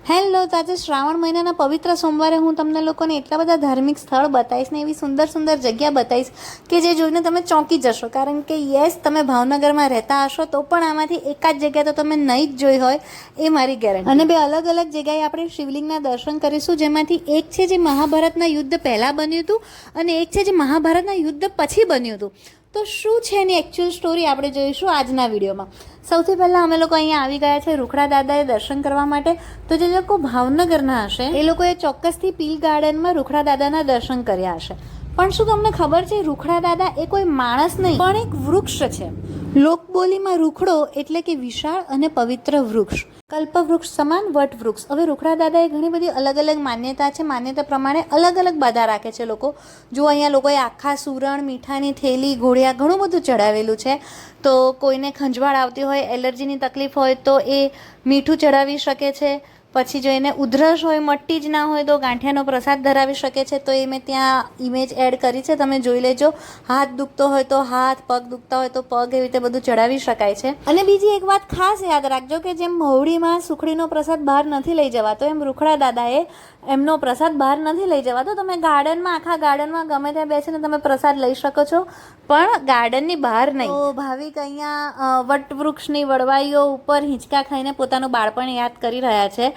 Hello, તો આજે શ્રાવણ મહિનાના પવિત્ર સોમવારે હું તમને લોકોને એટલા બધા ધાર્મિક સ્થળ બતાવીશ ને એવી સુંદર સુંદર જગ્યા બતાવીશ કે જે જોઈને તમે ચોંકી જશો. કારણ કે યસ, તમે ભાવનગરમાં રહેતા હશો તો પણ આમાંથી એકાદ જગ્યા તો તમે નહીં જ જોઈ હોય એ મારી ગેરંટી. અને બે અલગ અલગ જગ્યાએ આપણે શિવલિંગના દર્શન કરીશું, જેમાંથી એક છે જે મહાભારતના યુદ્ધ પહેલાં બન્યું હતું અને એક છે જે મહાભારતના યુદ્ધ પછી બન્યું હતું. તો શું છે એની એકચ્યુઅલ સ્ટોરી આપણે જોઈશું આજના વિડીયોમાં. સૌથી પહેલાં અમે લોકો અહીંયા આવી ગયા છે રૂખડા દાદાએ દર્શન કરવા માટે. તો જે લોકો ભાવનગરના હશે એ લોકોએ ચોક્કસથી પીલ ગાર્ડનમાં રૂખડા દાદાના દર્શન કર્યા હશે. પણ શું તમને ખબર છે, રૂખડા દાદા એ કોઈ માણસ નહીં પણ એક વૃક્ષ છે. લોકબોલીમાં રૂખડો એટલે કે વિશાળ અને પવિત્ર વૃક્ષ, કલ્પવૃક્ષ સમાન વટ વૃક્ષ. હવે રૂખડા દાદાએ ઘણી બધી અલગ અલગ માન્યતા છે. માન્યતા પ્રમાણે અલગ અલગ બાધા રાખે છે લોકો. જો અહીંયા લોકોએ આખા સુરણ, મીઠાની થેલી, ઘોડિયા ઘણું બધું ચડાવેલું છે. તો કોઈને ખંજવાળ આવતી હોય, એલર્જીની તકલીફ હોય તો એ મીઠું ચડાવી શકે છે. પછી જો એને ઉધરસ હોય, મટ્ટી જ ના હોય તો ગાંઠિયાનો પ્રસાદ ધરાવી શકે છે. તો એ મેં ત્યાં ઇમેજ એડ કરી છે, તમે જોઈ લેજો. હાથ દુખતો હોય તો હાથ, પગ દુખતા હોય તો પગ, એવી રીતે બધું ચડાવી શકાય છે. અને બીજી એક વાત ખાસ યાદ રાખજો કે જેમ મહુડીમાં સુખડીનો પ્રસાદ બહાર નથી લઈ જવાતો, એમ રૂખડા દાદાએ એમનો પ્રસાદ બહાર નથી લઈ જવાતો. તમે ગાર્ડનમાં, આખા ગાર્ડનમાં ગમે ત્યાં બેસીને તમે પ્રસાદ લઈ શકો છો, પણ ગાર્ડનની બહાર નહીં. તો ભાવિક અહીંયા વટવૃક્ષની વડવાઈઓ ઉપર હિંચકા ખાઈને પોતાનું બાળપણ યાદ કરી રહ્યા છે.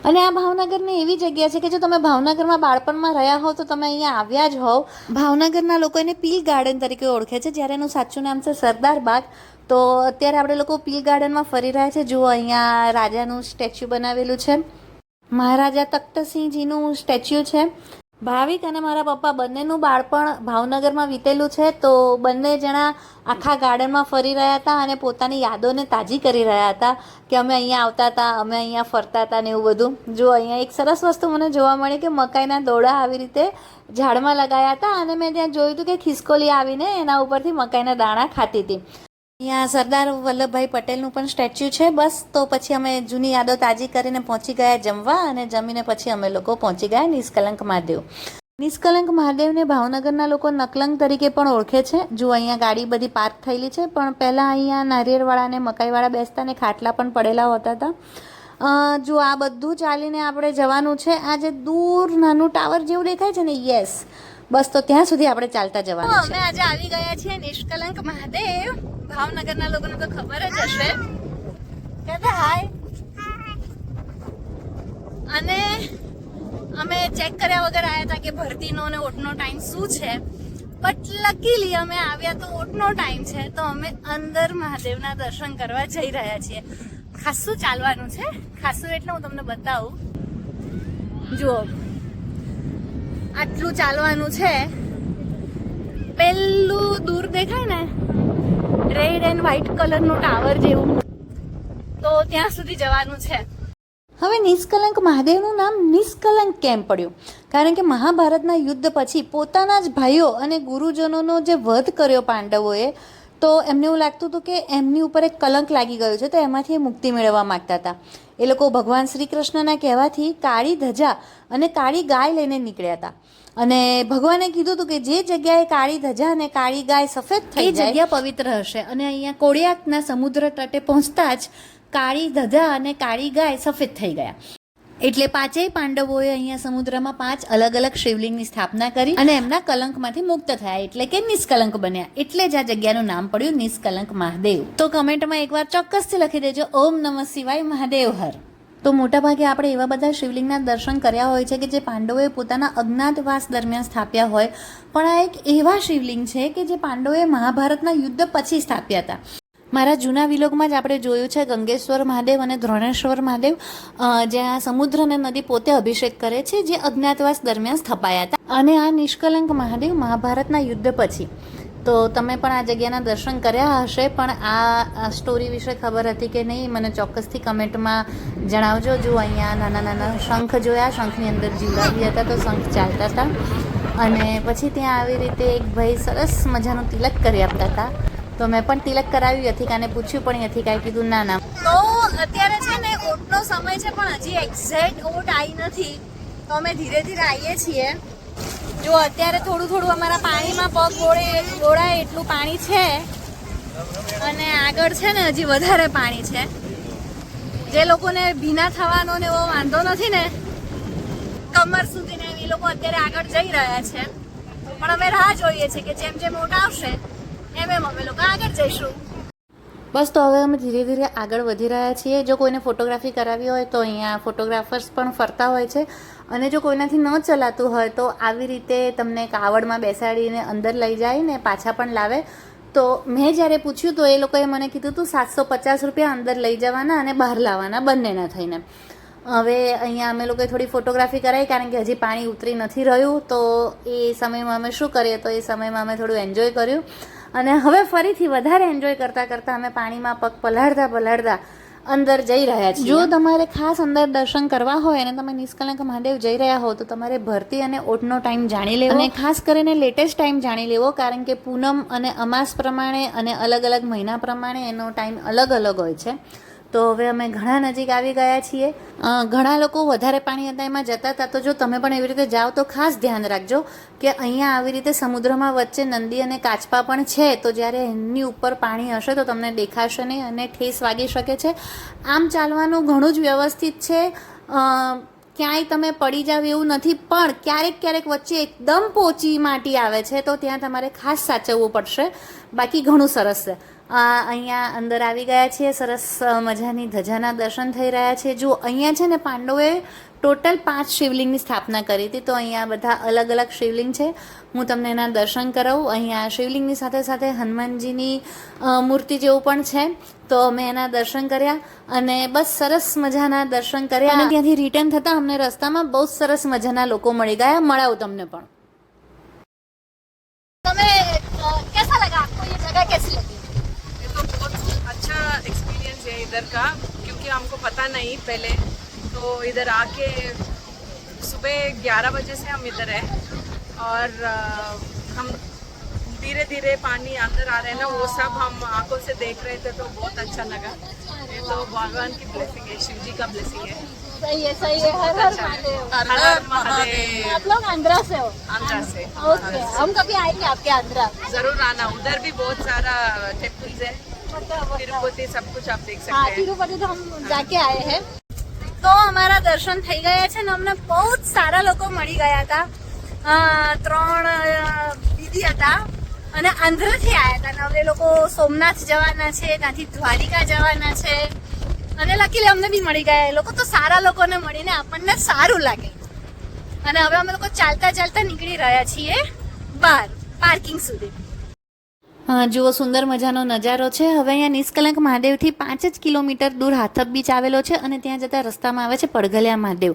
અને આ ભાવનગરની એવી જગ્યા છે કે જો તમે ભાવનગરમાં બાળપણમાં રહ્યા હો તો તમે અહીંયા આવ્યા જ હોવ. ભાવનગરના લોકો એને પીલ ગાર્ડન તરીકે ઓળખે છે, જ્યારે એનું સાચું નામ છે સરદાર બાગ. તો અત્યારે આપણે લોકો પીલ ગાર્ડનમાં ફરી રહ્યા છે. જુઓ, અહીંયા રાજાનું સ્ટેચ્યુ બનાવેલું છે, મહારાજા તખ્તસિંહજીનું સ્ટેચ્યુ છે. ભાવિક અને મારા પપ્પા બંનેનું બાળપણ ભાવનગરમાં વીતેલું છે. તો બંને જણા આખા ગાર્ડનમાં ફરી રહ્યા હતા અને પોતાની યાદોને તાજી કરી રહ્યા હતા કે અમે અહીંયા આવતા હતા, અમે અહીંયા ફરતા હતા ને એવું બધું. જો અહીંયા એક સરસ વસ્તુ મને જોવા મળી કે મકાઈના દોડા આવી રીતે ઝાડમાં લગાયા હતા અને મેં ત્યાં જોયું હતું કે ખિસકોલી આવીને એના ઉપરથી મકાઈના દાણા ખાતી હતી. અહીંયા સરદાર વલ્લભભાઈ પટેલનું પણ સ્ટેચ્યુ છે. બસ, તો પછી અમે જૂની યાદો તાજી કરીને પહોંચી ગયા જમવા, અને જમીને પછી અમે લોકો પહોંચી ગયા નિષ્કલંક મહાદેવ. નિષ્કલંક મહાદેવને ભાવનગરના લોકો નકલંક તરીકે પણ ઓળખે છે. જો અહીંયા ગાડી બધી પાર્ક થયેલી છે, પણ પહેલાં અહીંયા નારિયેળવાળા અને મકાઈવાળા બેસતા ને ખાટલા પણ પડેલા હોતા હતા. જો આ બધું ચાલીને આપણે જવાનું છે. આ જે દૂર નાનું ટાવર જેવું દેખાય છે ને, યસ, બસ, તો ત્યાં સુધી આપણે ચાલતા જવાનું છે. અમે આજે આવી ગયા છીએ નિષ્કલંક મહાદેવ. ભાવનગરના લોકોને તો ખબર જ હશે. કહેતા હાય. અને અમે ચેક કર્યા વગર આવ્યા હતા કે ભરતીનો અને ઓટનો ટાઈમ શું છે, બટ લકીલી અમે આવ્યા તો ઓટનો ટાઈમ છે. તો અમે અંદર મહાદેવના દર્શન કરવા જઈ રહ્યા છીએ. ખાસું ચાલવાનું છે, ખાસું એટલે હું તમને બતાવું. જુઓ, આટલું ચાલવાનું છે. પેલું દૂર દેખાય ને, રેડ એન્ડ વ્હાઈટ કલરનું ટાવર જેવું, તો ત્યાં સુધી જવાનું છે. હવે નિષ્કલંક મહાદેવનું નામ નિષ્કલંક કેમ પડ્યું? કારણ કે મહાભારતના યુદ્ધ પછી પોતાના જ ભાઈઓ અને ગુરુજનોનો જે વધ કર્યો પાંડવોએ, તો એમને એવું લાગતું હતું કે એમની ઉપર એક કલંક લાગી ગયું છે, તો એમાંથી એ મુક્તિ મેળવવા માગતા હતા. એ લોકો ભગવાન શ્રી કૃષ્ણના કહેવાથી કાળી ધજા અને કાળી ગાય લઈને નીકળ્યા હતા. અને ભગવાને કીધું હતું કે જે જગ્યાએ કાળી ધજા અને કાળી ગાય સફેદ થઈ જાય, એ જગ્યા પવિત્ર હશે. અને અહીંયા કોળિયાકના સમુદ્ર તટે પહોંચતા જ કાળી ધજા અને કાળી ગાય સફેદ થઈ ગયા. એટલે પાંચેય પાંડવોએ અહીંયા સમુદ્રમાં 5 અલગ અલગ શિવલિંગની સ્થાપના કરી અને એમના કલંકમાંથી મુક્ત થયા, એટલે કે નિષ્કલંક બન્યા. એટલે જ આ જગ્યાનું નામ પડ્યું નિષ્કલંક મહાદેવ. તો કમેન્ટમાં એકવાર ચોક્કસથી લખી દેજો, ઓમ નમઃ શિવાય મહાદેવ હર. તો મોટાભાગે આપણે એવા બધા શિવલિંગના દર્શન કર્યા હોય છે કે જે પાંડવોએ પોતાના અજ્ઞાતવાસ દરમિયાન સ્થાપ્યા હોય, પણ આ એક એવા શિવલિંગ છે કે જે પાંડવોએ મહાભારતના યુદ્ધ પછી સ્થાપ્યા હતા. મારા જૂના વિલોગમાં જ આપણે જોયું છે ગંગેશ્વર મહાદેવ અને દ્રોણેશ્વર મહાદેવ, જ્યાં સમુદ્ર અને નદી પોતે અભિષેક કરે છે, જે અજ્ઞાતવાસ દરમિયાન સ્થપાયા હતા. અને આ નિષ્કલંક મહાદેવ મહાભારતના યુદ્ધ પછી. તો તમે પણ આ જગ્યાના દર્શન કર્યા હશે, પણ આ સ્ટોરી વિશે ખબર હતી કે નહીં, મને ચોક્કસથી કમેન્ટમાં જણાવજો. જો અહીંયા નાના નાના શંખ જોયા, શંખની અંદર જીવડાવી હતા, તો શંખ ચાલતા હતા. અને પછી ત્યાં આવી રીતે એક ભાઈ સરસ મજાનું તિલક કરી આપતા હતા. તો મેં પણ તિલક કરાવ્યું, યથિકાને પૂછ્યું, પણ યથિકાએ કીધું ના ના. તો અત્યારે છે ને ઓટનો સમય છે, પણ હજી એક્ઝેક્ટ ઓટ આવી નથી. તો અમે ધીરે ધીરે આવીએ છીએ. જો અત્યારે થોડું થોડું અમારા પાણીમાં પગ ગોળાય એટલું પાણી છે, અને આગળ છે ને હજી વધારે પાણી છે. જે લોકોને ભીના થવાનો ને એવો વાંધો નથી ને કમર સુધી ને એ લોકો અત્યારે આગળ જઈ રહ્યા છે, પણ અમે રાહ જોઈએ છીએ કે જેમ જેમ ઓટ આવશે એમ એમ અમે લોકો આગળ જઈશું. બસ તો હવે અમે ધીરે ધીરે આગળ વધી રહ્યા છીએ. જો કોઈને ફોટોગ્રાફી કરાવી હોય તો અહીંયા ફોટોગ્રાફર્સ પણ ફરતા હોય છે, અને જો કોઈનાથી ન ચલાતું હોય તો આવી રીતે તમને કાવડમાં બેસાડીને અંદર લઈ જાય ને પાછા પણ લાવે. તો મેં જ્યારે પૂછ્યું તો એ લોકોએ મને કીધું હતું 750 રૂપિયા અંદર લઈ જવાના અને બહાર લાવવાના બંનેના થઈને. હવે અહીંયા અમે લોકોએ થોડી ફોટોગ્રાફી કરાવી, કારણ કે હજી પાણી ઉતરી નથી રહ્યું. તો એ સમયમાં અમે શું કરીએ, તો એ સમયમાં અમે થોડું એન્જોય કર્યું, અને હવે ફરીથી વધારે એન્જોય કરતાં કરતાં અમે પાણીમાં પગ પલાળતા અંદર જઈ રહ્યા છીએ. જો તમારે ખાસ અંદર દર્શન કરવા હોય અને તમે નિષ્કલંક મહાદેવ જઈ રહ્યા હો તો તમારે ભરતી અને ઓટનો ટાઈમ જાણી લેવો, અને ખાસ કરીને લેટેસ્ટ ટાઈમ જાણી લેવો, કારણ કે પૂનમ અને અમાસ પ્રમાણે અને અલગ અલગ મહિના પ્રમાણે એનો ટાઈમ અલગ અલગ હોય છે. તો હવે અમે ઘણા નજીક આવી ગયા છીએ. ઘણા લોકો વધારે પાણી હતા એમાં જતા હતા, તો જો તમે પણ એવી રીતે જાઓ તો ખાસ ધ્યાન રાખજો કે અહીંયા આવી રીતે સમુદ્રમાં વચ્ચે નંદી અને કાચબા પણ છે, તો જ્યારે એમની ઉપર પાણી હશે તો તમને દેખાશે નહીં અને ઠેસ વાગી શકે છે. આમ ચાલવાનું ઘણું જ વ્યવસ્થિત છે, ક્યાંય તમે પડી જાવ એવું નથી, પણ ક્યારેક ક્યારેક વચ્ચે એકદમ પોચી માટી આવે છે તો ત્યાં તમારે ખાસ સાચવવું પડશે. બાકી ઘણું સરસ છે. અહીંયા અંદર આવી ગયા છીએ, સરસ મજાની ધજાના દર્શન થઈ રહ્યા છે. જો અહીંયા છે ને પાંડવોએ ટોટલ 5 શિવલિંગની સ્થાપના કરી હતી, તો અહીંયા બધા અલગ અલગ શિવલિંગ છે. હું તમને એના દર્શન કરાવું. અહીંયા શિવલિંગની સાથે સાથે હનુમાનજીની મૂર્તિ જેવું પણ છે, તો અમે એના દર્શન કર્યા અને બસ સરસ મજાના દર્શન કર્યા. અને ત્યાંથી રિટર્ન થતાં અમને રસ્તામાં બહુ સરસ મજાના લોકો મળી ગયા. મળાવું તમને પણ. તમે કેસા લગા આપકો ये जगह कैसी लगी? अच्छा एक्सपीरियंस है इधर का, क्योंकि हमको पता नहीं पहले, तो इधर आके सुबह 11 बजे से हम इधर है और हम धीरे धीरे पानी अंदर आ रहे हैं ना, वो सब हम आंखों से देख रहे थे, तो बहुत अच्छा लगा. ये तो भगवान की ब्लेसिंग है, शिव जी का ब्लेसिंग है. सही है, सही है. हर हर महादेव. हर हर महादेव. आप लोग आंध्रा से हो? आंध्रा से. ओके, हम कभी आएंगे आपके आंध्रा. जरूर आना. उधर भी बहुत सारा टेम्पल्स है, तिरुपति सब कुछ आप देख सकते हाँ, हैं. तिरुपति तो हम जाके आए हैं. તો અમારા દર્શન થઈ ગયા છે ને અમને બહુ જ સારા લોકો મળી ગયા હતા. 3 દીદી હતા અને આંધ્રથી આવ્યા હતા, અને હવે લોકો સોમનાથ જવાના છે, ત્યાંથી દ્વારિકા જવાના છે, અને લકીલી અમને બી મળી ગયા. એ લોકો તો સારા લોકોને મળીને આપણને સારું લાગે. અને હવે અમે લોકો ચાલતા ચાલતા નીકળી રહ્યા છીએ બહાર પાર્કિંગ સુધી. જુઓ સુંદર મજાનો નજારો છે. હવે અહીંયા નિષ્કલંક મહાદેવથી 5 જ કિલોમીટર દૂર હાથપ બીચ આવેલો છે, અને ત્યાં જતા રસ્તામાં આવે છે પડઘલિયા મહાદેવ.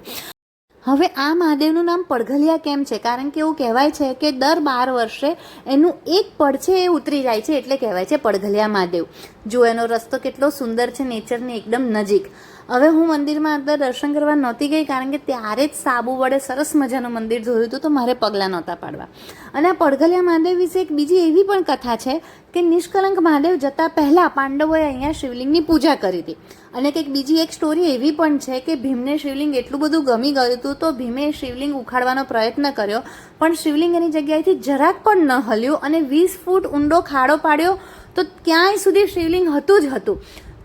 હવે આ મહાદેવનું નામ પડઘલિયા કેમ છે? કારણ કે એવું કહેવાય છે કે દર 12 વર્ષે એનું એક પડ છે એ ઉતરી જાય છે, એટલે કહેવાય છે પડઘલિયા મહાદેવ. જો એનો રસ્તો કેટલો સુંદર છે, નેચરની એકદમ નજીક. હવે હું મંદિરમાં અંદર દર્શન કરવા નહોતી ગઈ, કારણ કે ત્યારે જ સાબુ વડે સરસ મજાનું મંદિર ધોયું હતું, તો મારે પગલાં નહોતા પાડવા. અને આ પડઘલિયા મહાદેવ વિશે એક બીજી એવી પણ કથા છે કે નિષ્કલંક મહાદેવ જતાં પહેલાં પાંડવોએ અહીંયા શિવલિંગની પૂજા કરી હતી. અને કંઈક બીજી એક સ્ટોરી એવી પણ છે કે ભીમને શિવલિંગ એટલું બધું ગમી ગયું હતું, તો ભીમે શિવલિંગ ઉખાડવાનો પ્રયત્ન કર્યો, પણ શિવલિંગ એની જગ્યાએથી જરાક પણ ન હલ્યું, અને 20 ફૂટ ઊંડો ખાડો પાડ્યો તો ક્યાંય સુધી શિવલિંગ હતું જ હતું.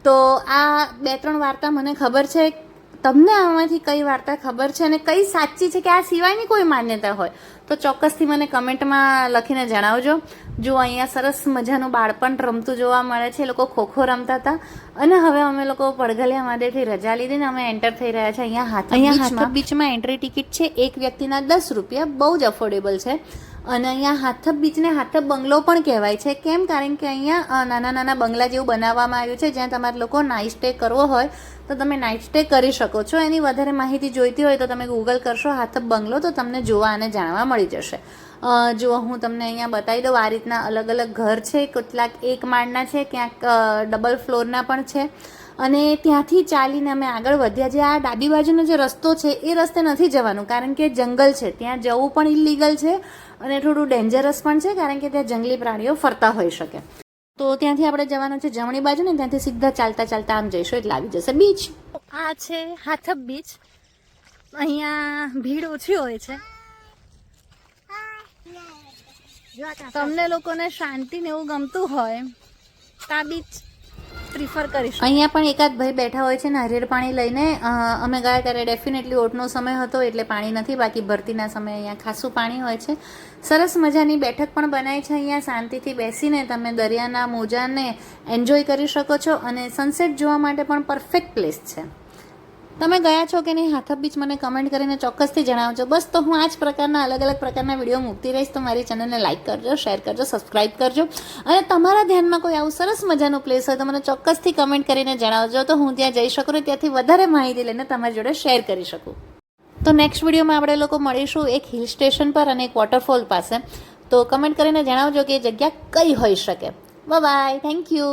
તો આ 2-3 વાર્તા મને ખબર છે. તમને આમાંથી કઈ વાર્તા ખબર છે અને કઈ સાચી છે કે આ સિવાયની કોઈ માન્યતા હોય તો ચોક્કસથી મને કમેન્ટમાં લખીને જણાવજો. જો અહીંયા સરસ મજાનું બાળપણ રમતું જોવા મળે છે. એ લોકો ખોખો રમતા હતા, અને હવે અમે લોકો પડઘલિયા મહાદેવથી રજા લીધી ને અમે એન્ટર થઈ રહ્યા છે અહીંયા હાથપ બીચમાં. એન્ટ્રી ટિકિટ છે એક વ્યક્તિના 10 રૂપિયા, બહુ જ અફોર્ડેબલ છે. અને અહીંયા હાથપ બીચને હાથપ બંગલો પણ કહેવાય છે. કેમ? કારણ કે અહીંયા નાના નાના બંગલા જેવું બનાવવામાં આવ્યું છે, જ્યાં તમારે લોકો નાઇટ સ્ટે કરવો હોય તો તમે નાઇટ સ્ટે કરી શકો છો. એની વધારે માહિતી જોઈતી હોય તો તમે ગૂગલ કરશો હાથપ બંગલો, તો તમને જોવા અને જાણવા મળી જશે. જો હું તમને અહીંયા બતાવી દઉં, આ રીતના અલગ અલગ ઘર છે. કેટલાક 1 માળના છે, ક્યાંક ડબલ ફ્લોરના પણ છે. અને ત્યાંથી ચાલીને અમે આગળ વધ્યા. જે આ ડાબી બાજુનો જે રસ્તો છે એ રસ્તે નથી જવાનું, કારણ કે જંગલ છે, ત્યાં જવું પણ ઇલીગલ છે અને થોડું ડેન્જરસ પણ છે, કારણ કે ત્યાં જંગલી પ્રાણીઓ ફરતા હોઈ શકે. તો ત્યાંથી આપણે જવાનું છે જમણી બાજુ ને, ત્યાંથી સીધા ચાલતા ચાલતા આમ જઈશું એટલે આવી જશે બીચ. આ છે હાથપ બીચ. અહીંયા ભીડ ઓછી હોય છે. તમને લોકોને શાંતિ ને એવું ગમતું હોય તો આ બીચ પ્રિફર કરીશ. અહીંયા પણ એકાદ ભાઈ બેઠા હોય છે નારિયેળ પાણી લઈને. અમે ગયા ત્યારે ડેફિનેટલી ઓટનો સમય હતો એટલે પાણી નથી, બાકી ભરતીના સમયે અહીંયા ખાસું પાણી હોય છે. સરસ મજાની બેઠક પણ બનાવી છે. અહીંયા શાંતિથી બેસીને તમે દરિયાના મોજાને એન્જોય કરી શકો છો અને સનસેટ જોવા માટે પણ પરફેક્ટ પ્લેસ છે. તમે ગયા છો કે નહીં હાથપ બીચ મને કમેન્ટ કરીને ચોક્કસથી જણાવજો. બસ તો હું આ જ પ્રકારના અલગ અલગ પ્રકારના વિડીયો મૂકતી રહીશ. તો મારી ચેનલને લાઇક કરજો, શેર કરજો, સબસ્ક્રાઇબ કરજો. અને તમારા ધ્યાનમાં કોઈ આવું સરસ મજાનું પ્લેસ હોય તો મને ચોક્કસથી કમેન્ટ કરીને જણાવજો, તો હું ત્યાં જઈ શકું ને ત્યાંથી વધારે માહિતી લઈને તમારી જોડે શેર કરી શકું. તો નેક્સ્ટ વિડીયોમાં આપણે લોકો મળીશું એક હિલ સ્ટેશન પર અને એક વોટરફોલ પાસે. તો કમેન્ટ કરીને જણાવજો કે એ જગ્યા કઈ હોઈ શકે. Bye bye, thank you.